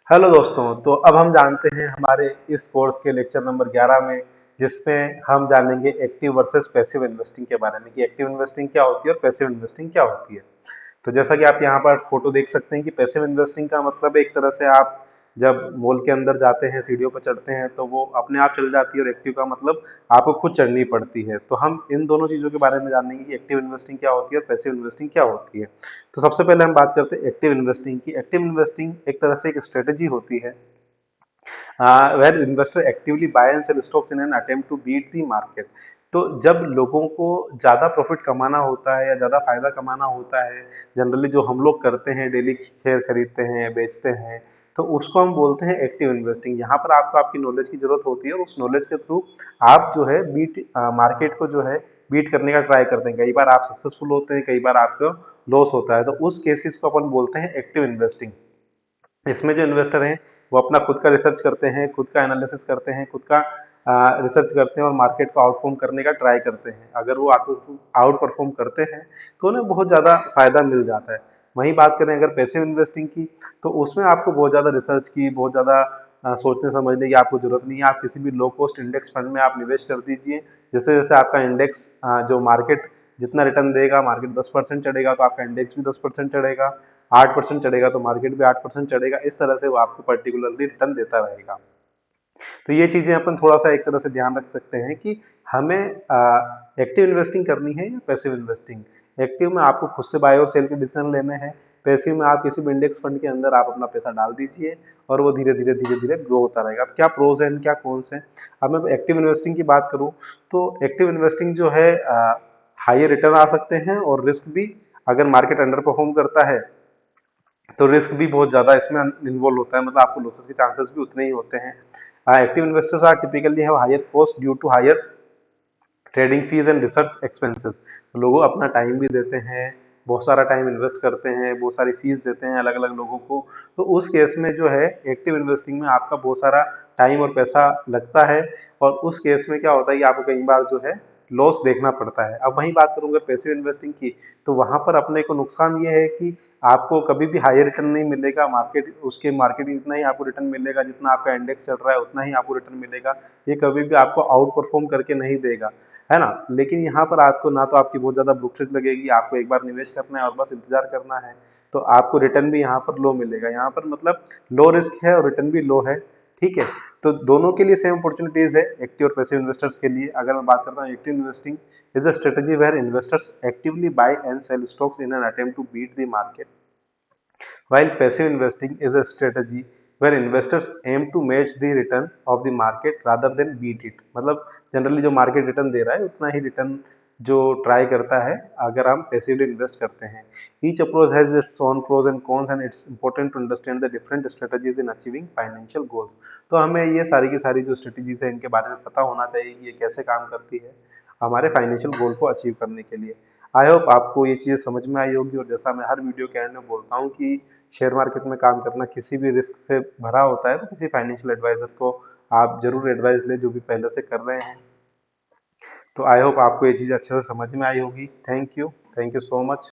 Hello दोस्तों। तो अब हम जानते हैं हमारे इस कोर्स के लेक्चर नंबर 11 में, जिसमें हम जानेंगे एक्टिव वर्सेस पैसिव इन्वेस्टिंग के बारे में कि एक्टिव इन्वेस्टिंग क्या होती है और पैसिव इन्वेस्टिंग क्या होती है। तो जैसा कि आप यहाँ पर फोटो देख सकते हैं कि पैसिव इन्वेस्टिंग का मतलब एक तरह से आप जब मॉल के अंदर जाते हैं, सीढ़ियों पर चढ़ते हैं तो वो अपने आप चल जाती है, और एक्टिव का मतलब आपको खुद चढ़नी पड़ती है। तो हम इन दोनों चीज़ों के बारे में जानेंगे कि एक्टिव इन्वेस्टिंग क्या होती है और पैसिव इन्वेस्टिंग क्या होती है। तो सबसे पहले हम बात करते हैं एक्टिव इन्वेस्टिंग की। एक्टिव इन्वेस्टिंग एक तरह से एक स्ट्रेटेजी होती है where investor actively buy and sell stocks in an attempt to beat the market। तो जब लोगों को ज़्यादा प्रॉफिट कमाना होता है या ज़्यादा फायदा कमाना होता है, जनरली जो हम लोग करते हैं, डेली शेयर खरीदते हैं, बेचते हैं, तो उसको हम बोलते हैं एक्टिव इन्वेस्टिंग। यहाँ पर आपको आपकी नॉलेज की जरूरत होती है और उस नॉलेज के थ्रू आप जो है बीट मार्केट को जो है बीट करने का ट्राई करते हैं। कई बार आप सक्सेसफुल होते हैं, कई बार आपको लॉस होता है, तो उस केसेस को अपन बोलते हैं एक्टिव इन्वेस्टिंग। इसमें जो इन्वेस्टर हैं वो अपना खुद का रिसर्च करते हैं, खुद का एनालिसिस करते हैं, खुद का रिसर्च करते हैं और मार्केट को आउटफॉर्म करने का ट्राई करते हैं। अगर वो आउट परफॉर्म करते हैं तो उन्हें बहुत ज़्यादा फायदा मिल जाता है। वहीं बात करें अगर पैसिव इन्वेस्टिंग की, तो उसमें आपको बहुत ज़्यादा रिसर्च की, बहुत ज़्यादा सोचने समझने की आपको जरूरत नहीं है। आप किसी भी लो कॉस्ट इंडेक्स फंड में आप निवेश कर दीजिए। जैसे जैसे आपका इंडेक्स जो मार्केट जितना रिटर्न देगा, मार्केट 10% चढ़ेगा तो आपका इंडेक्स भी 10% चढ़ेगा, 8% चढ़ेगा तो मार्केट भी 8% चढ़ेगा। इस तरह से वो आपको पर्टिकुलरली रिटर्न देता रहेगा। तो ये चीजें अपन थोड़ा सा एक तरह से ध्यान रख सकते हैं कि हमें एक्टिव इन्वेस्टिंग करनी है या पैसिव इन्वेस्टिंग। एक्टिव में आपको खुद से बाय और सेल के डिसीजन लेने हैं। पैसिव में आप किसी भी इंडेक्स फंड के अंदर आप अपना पैसा डाल दीजिए और वो धीरे धीरे ग्रो होता रहेगा। अब क्या प्रोज हैं क्या कॉन्स हैं। अब मैं एक्टिव इन्वेस्टिंग की बात करूं तो एक्टिव इन्वेस्टिंग जो है हाई रिटर्न आ सकते हैं और रिस्क भी। अगर मार्केट अंडर परफॉर्म करता है तो रिस्क भी बहुत ज्यादा इसमें इन्वॉल्व होता है, मतलब आपको लॉसेस के चांसेस भी उतने ही होते हैं। Active investors are typically have higher cost due to higher trading fees and research expenses. लोग अपना टाइम भी देते हैं, बहुत सारा टाइम इन्वेस्ट करते हैं, बहुत सारी फीस देते हैं अलग अलग लोगों को। तो उस केस में जो है एक्टिव इन्वेस्टिंग में आपका बहुत सारा टाइम और पैसा लगता है, और उस केस में क्या होता है कि आपको कई बार जो है लॉस देखना पड़ता है। अब वहीं बात करूंगा पैसिव इन्वेस्टिंग की, तो वहां पर अपने को नुकसान ये है कि आपको कभी भी हाई रिटर्न नहीं मिलेगा। मार्केट इतना ही आपको रिटर्न मिलेगा, जितना आपका इंडेक्स चल रहा है उतना ही आपको रिटर्न मिलेगा। ये कभी भी आपको आउट परफॉर्म करके नहीं देगा, है ना। लेकिन यहाँ पर आपको ना तो आपकी बहुत ज्यादा ब्रुकशिट लगेगी, आपको एक बार निवेश करना है और बस इंतजार करना है, तो आपको रिटर्न भी यहाँ पर लो मिलेगा। यहाँ पर मतलब लो रिस्क है और रिटर्न भी लो है, ठीक है। तो दोनों के लिए सेम अपॉर्चुनिटीज है, एक्टिव और पैसिव इन्वेस्टर्स के लिए। अगर मैं बात करता हूँ active investing is a strategy where investors actively buy and sell stocks in an attempt to beat the market, while passive investing is a strategy where investors aim to match the return of the market rather than beat it। मतलब generally जो market return दे रहा है उतना ही return जो try करता है अगर हम पैसिवली इन्वेस्ट करते हैं। Each approach has its own pros and cons and it's important to understand the different strategies in achieving financial goals. तो हमें ये सारी की सारी जो स्ट्रेटजीज है इनके बारे में पता होना चाहिए कि ये कैसे काम करती है हमारे फाइनेंशियल गोल को अचीव करने के लिए। आई होप आपको ये चीज़ समझ में आई होगी। और जैसा मैं हर वीडियो के एंड में बोलता हूँ कि शेयर मार्केट में काम करना किसी भी रिस्क से भरा होता है, तो किसी फाइनेंशियल एडवाइजर को आप जरूर एडवाइस लें जो भी पहले से कर रहे हैं। तो आई होप आपको ये चीज़ अच्छे से समझ में आई होगी। Thank you so much.